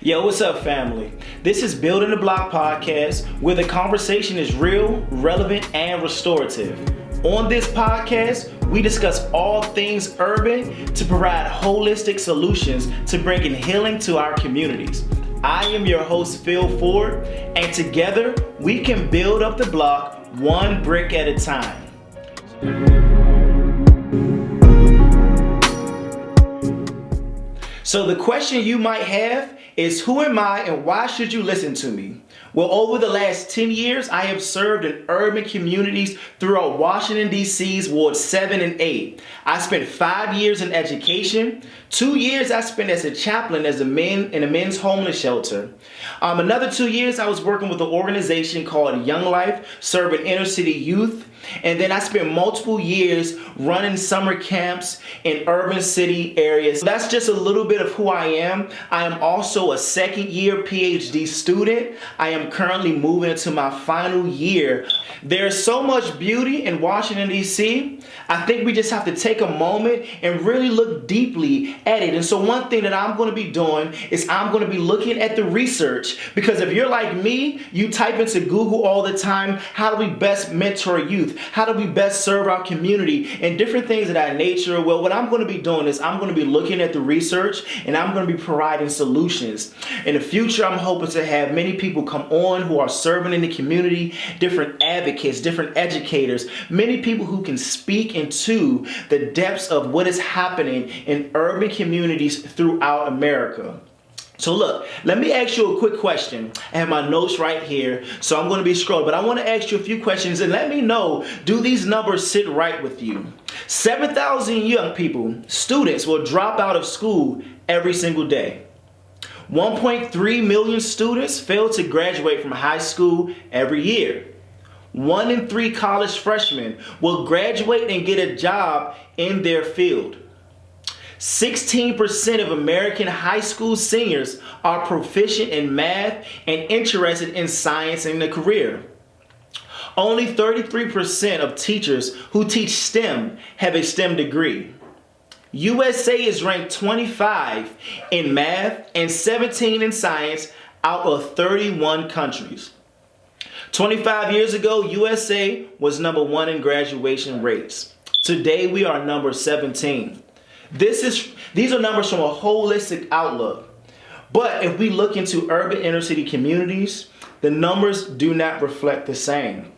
Yo, what's up, family? This is Building the Block podcast, where the conversation is real, relevant, and restorative. On this podcast, we discuss all things urban to provide holistic solutions to bringing healing to our communities. I am your host, Phil Ford, and together we can build up the block one brick at a time. So the question you might have is, who am I and why should you listen to me? Well, over the last 10 years, I have served in urban communities throughout Washington, D.C.'s Wards 7 and 8. I spent 5 years in education. 2 years I spent as a chaplain in a men's homeless shelter. Another 2 years I was working with an organization called Young Life, serving inner city youth. And then I spent multiple years running summer camps in urban city areas. That's just a little bit of who I am. I am also a second year PhD student. I am currently moving into my final year. There's so much beauty in Washington, D.C. I think we just have to take a moment and really look deeply at it. And so one thing that I'm going to be doing is I'm going to be looking at the research, because if you're like me, you type into Google all the time, how do we best mentor youth? How do we best serve our community and different things of that nature? Well, what I'm going to be doing is I'm going to be looking at the research and I'm going to be providing solutions. In the future, I'm hoping to have many people come on who are serving in the community, different advocates, different educators, many people who can speak into the depths of what is happening in urban communities throughout America. So look, let me ask you a quick question. I have my notes right here, so I'm going to be scrolling, but I want to ask you a few questions and let me know, do these numbers sit right with you? 7,000 young people, students, will drop out of school every single day. 1.3 million students fail to graduate from high school every year. 1 in 3 college freshmen will graduate and get a job in their field. 16% of American high school seniors are proficient in math and interested in science and a career. Only 33% of teachers who teach STEM have a STEM degree. USA is ranked 25 in math and 17 in science out of 31 countries. 25 years ago, USA was number 1 in graduation rates. Today, we are number 17. These are numbers from a holistic outlook. But if we look into urban inner city communities, the numbers do not reflect the same.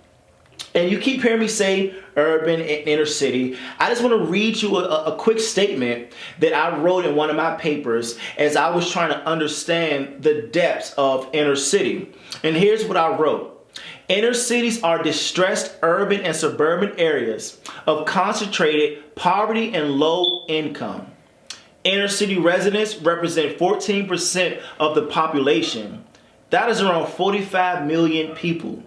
And you keep hearing me say urban and inner city. I just want to read you a quick statement that I wrote in one of my papers as I was trying to understand the depths of inner city. And here's what I wrote. Inner cities are distressed urban and suburban areas of concentrated poverty and low income. Inner city residents represent 14% of the population. That is around 45 million people.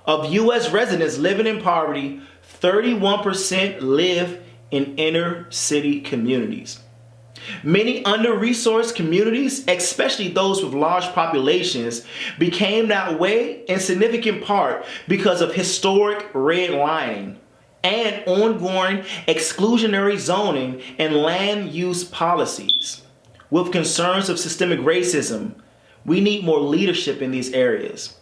Of U.S. residents living in poverty, 31% live in inner city communities. Many under-resourced communities, especially those with large populations, became that way in significant part because of historic redlining and ongoing exclusionary zoning and land use policies. With concerns of systemic racism, we need more leadership in these areas.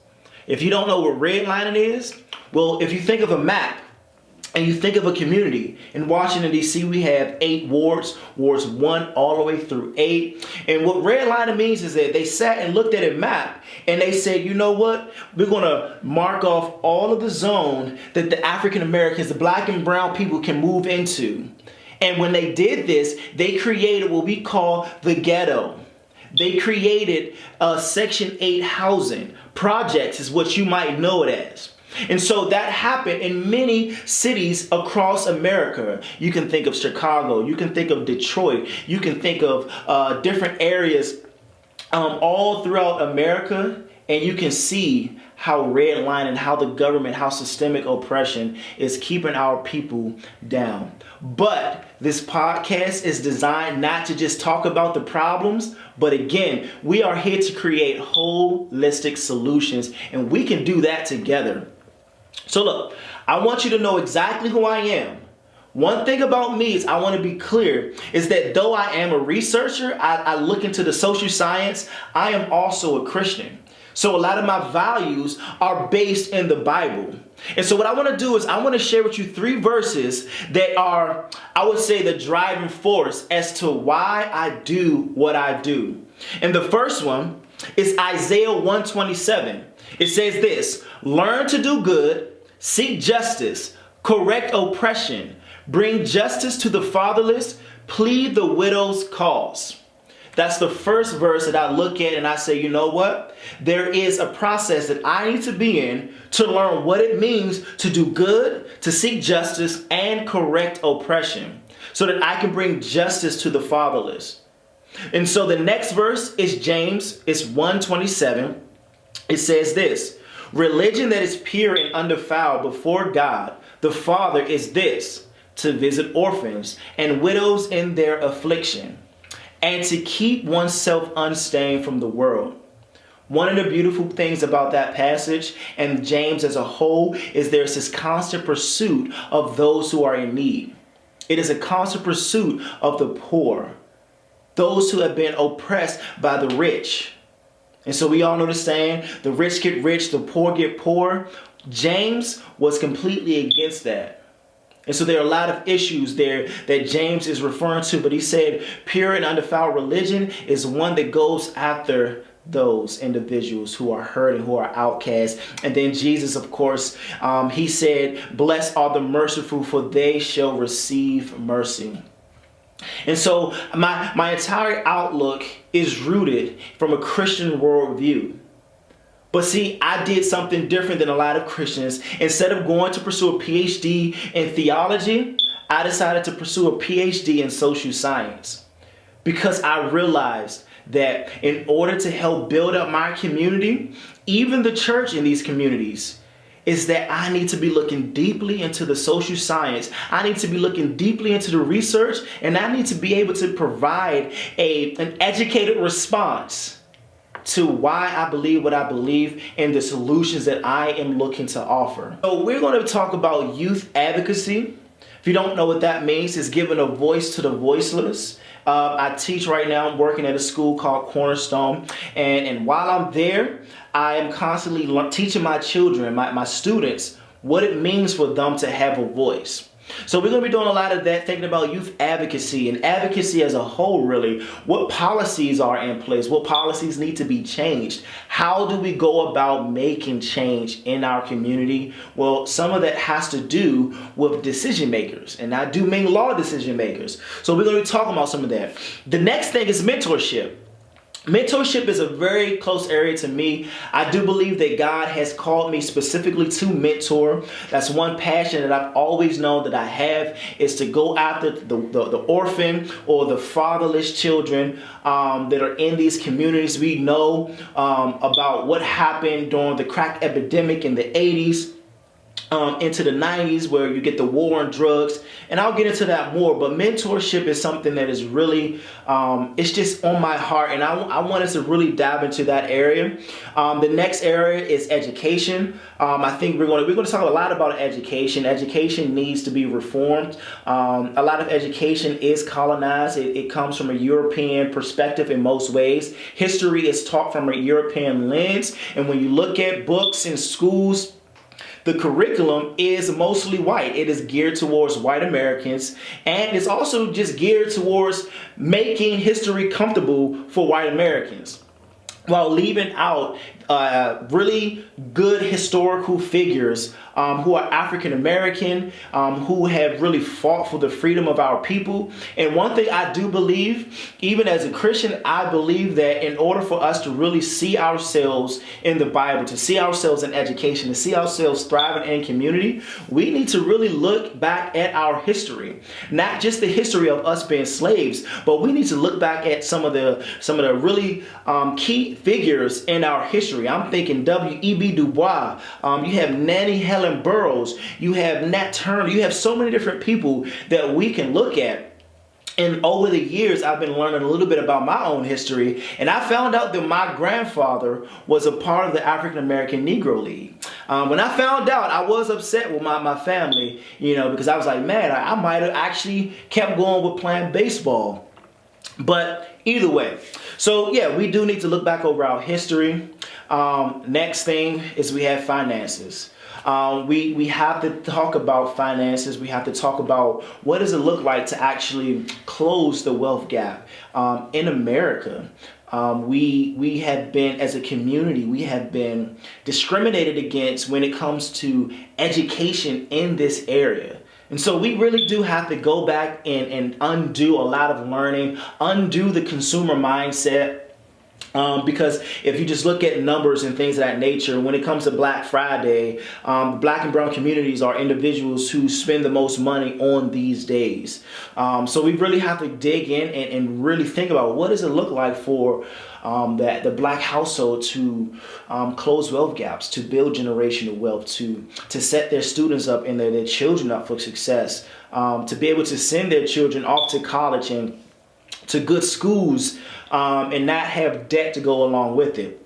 If you don't know what redlining is, well, if you think of a map, and you think of a community, in Washington, D.C., we have 8 wards, wards 1 all the way through 8. And what redlining means is that they sat and looked at a map and they said, you know what? We're going to mark off all of the zone that the African Americans, the black and brown people can move into. And when they did this, they created what we call the ghetto. They created Section 8 housing. Projects is what you might know it as. And so that happened in many cities across America. You can think of Chicago, you can think of Detroit, you can think of different areas all throughout America, and you can see how redlining, how the government, how systemic oppression is keeping our people down. But this podcast is designed not to just talk about the problems, but again, we are here to create holistic solutions, and we can do that together. So look, I want you to know exactly who I am, One thing about me is I want to be clear is that though I am a researcher, I look into the social science, I am also a Christian. So a lot of my values are based in the Bible. And so what I want to do is I want to share with you 3 verses that are, I would say, the driving force as to why I do what I do. And the first one is Isaiah 127. It says this: learn to do good, seek justice, correct oppression, bring justice to the fatherless, plead the widow's cause. That's the first verse that I look at and I say, you know what? There is a process that I need to be in to learn what it means to do good, to seek justice, and correct oppression, so that I can bring justice to the fatherless. And so the next verse is James, it's 1:27. It says this: religion that is pure and undefiled before God the Father is this, to visit orphans and widows in their affliction, and to keep oneself unstained from the world. One of the beautiful things about that passage and James as a whole is there's this constant pursuit of those who are in need. It is a constant pursuit of the poor, those who have been oppressed by the rich. And so we all know the saying, the rich get rich, the poor get poor. James was completely against that. And so there are a lot of issues there that James is referring to, but he said pure and undefiled religion is one that goes after those individuals who are hurting, who are outcast. And then Jesus, of course, he said, blessed are the merciful, for they shall receive mercy. And so my entire outlook is rooted from a Christian worldview. But see, I did something different than a lot of Christians. Instead of going to pursue a PhD in theology, I decided to pursue a PhD in social science, because I realized that in order to help build up my community, even the church in these communities, is that I need to be looking deeply into the social science. I need to be looking deeply into the research, and I need to be able to provide an educated response to why I believe what I believe and the solutions that I am looking to offer. So we're going to talk about youth advocacy. If you don't know what that means, it's giving a voice to the voiceless. I teach right now. I'm working at a school called Cornerstone. And while I'm there, I am constantly teaching my children, my students, what it means for them to have a voice. So we're going to be doing a lot of that, thinking about youth advocacy and advocacy as a whole, really. What policies are in place? What policies need to be changed? How do we go about making change in our community? Well, some of that has to do with decision makers, and I do mean law decision makers. So we're going to be talking about some of that. The next thing is mentorship. Mentorship is a very close area to me. I do believe that God has called me specifically to mentor. That's one passion that I've always known that I have, is to go after the orphan or the fatherless children that are in these communities. We know about what happened during the crack epidemic in the 80s. Into the 90s, where you get the war on drugs, and I'll get into that more. But mentorship is something that is really, it's just on my heart, and I want us to really dive into that area. The next area is education. I think we're going to talk a lot about education. Education needs to be reformed. A lot of education is colonized. It comes from a European perspective in most ways. History is taught from a European lens, and when you look at books in schools, the curriculum is mostly white. It is geared towards white Americans, and it's also just geared towards making history comfortable for white Americans, while leaving out really good historical figures who are African American, who have really fought for the freedom of our people. And one thing I do believe, even as a Christian, I believe that in order for us to really see ourselves in the Bible, to see ourselves in education, to see ourselves thriving in community, we need to really look back at our history. Not just the history of us being slaves, but we need to look back at some of the really key figures in our history. I'm thinking W.E.B. Du Bois. You have Nannie Helen Burroughs. You have Nat Turner. You have so many different people that we can look at And over the years, I've been learning a little bit about my own history, and I found out that my grandfather was a part of the African American Negro League. When I found out, I was upset with my family, because I was like, man, I might have actually kept going with playing baseball. But either way, so yeah, we do need to look back over our history. Next thing is we have finances. We have to talk about finances. We have to talk about what does it look like to actually close the wealth gap in America. We have been, as a community, we have been discriminated against when it comes to education in this area. And so we really do have to go back and undo a lot of learning, undo the consumer mindset. Because if you just look at numbers and things of that nature, when it comes to Black Friday, Black and brown communities are individuals who spend the most money on these days. So we really have to dig in and really think about what does it look like for the Black household to close wealth gaps, to build generational wealth, to set their students up and their children up for success, to be able to send their children off to college and to good schools, and not have debt to go along with it.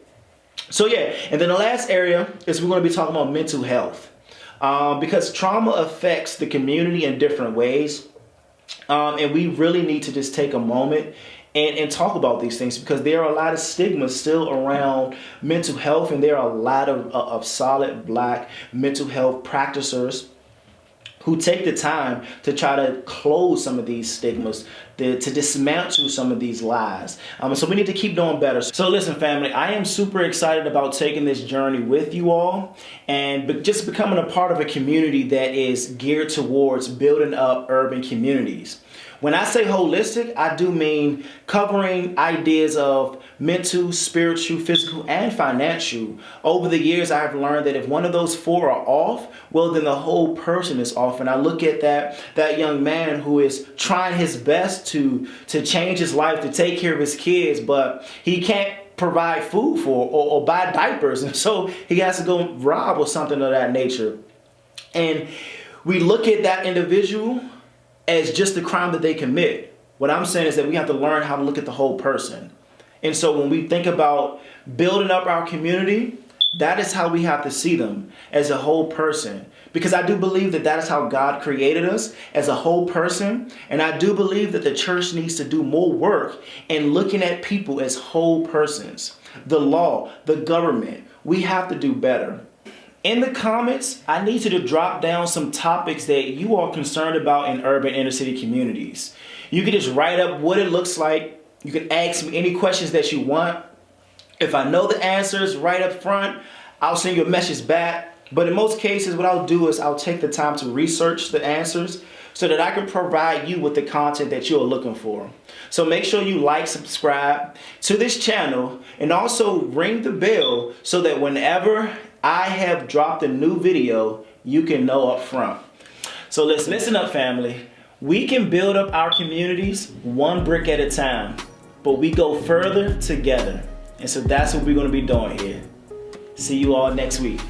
So yeah, and then the last area is we're going to be talking about mental health, because trauma affects the community in different ways, and we really need to just take a moment and talk about these things, because there are a lot of stigmas still around mental health, and there are a lot of solid Black mental health practitioners who take the time to try to close some of these stigmas, to dismantle some of these lies. So we need to keep doing better. So listen, family, I am super excited about taking this journey with you all and just becoming a part of a community that is geared towards building up urban communities. When I say holistic, I do mean covering ideas of mental, spiritual, physical, and financial. Over the years, I've learned that if one of those four are off, well, then the whole person is off. And I look at that young man who is trying his best to change his life, to take care of his kids, but he can't provide food for or buy diapers. And so he has to go rob or something of that nature. And we look at that individual as just the crime that they commit. What I'm saying is that we have to learn how to look at the whole person. And so when we think about building up our community, that is how we have to see them, as a whole person. Because I do believe that that is how God created us, as a whole person. And I do believe that the church needs to do more work in looking at people as whole persons. The law, the government, we have to do better. In the comments, I need you to drop down some topics that you are concerned about in urban inner city communities. You can just write up what it looks like. You can ask me any questions that you want. If I know the answers right up front, I'll send you a message back. But in most cases, what I'll do is I'll take the time to research the answers so that I can provide you with the content that you're looking for. So make sure you like, subscribe to this channel, and also ring the bell so that whenever I have dropped a new video, you can know up front. So listen up, family. We can build up our communities one brick at a time, but we go further together. And so that's what we're going to be doing here. See you all next week.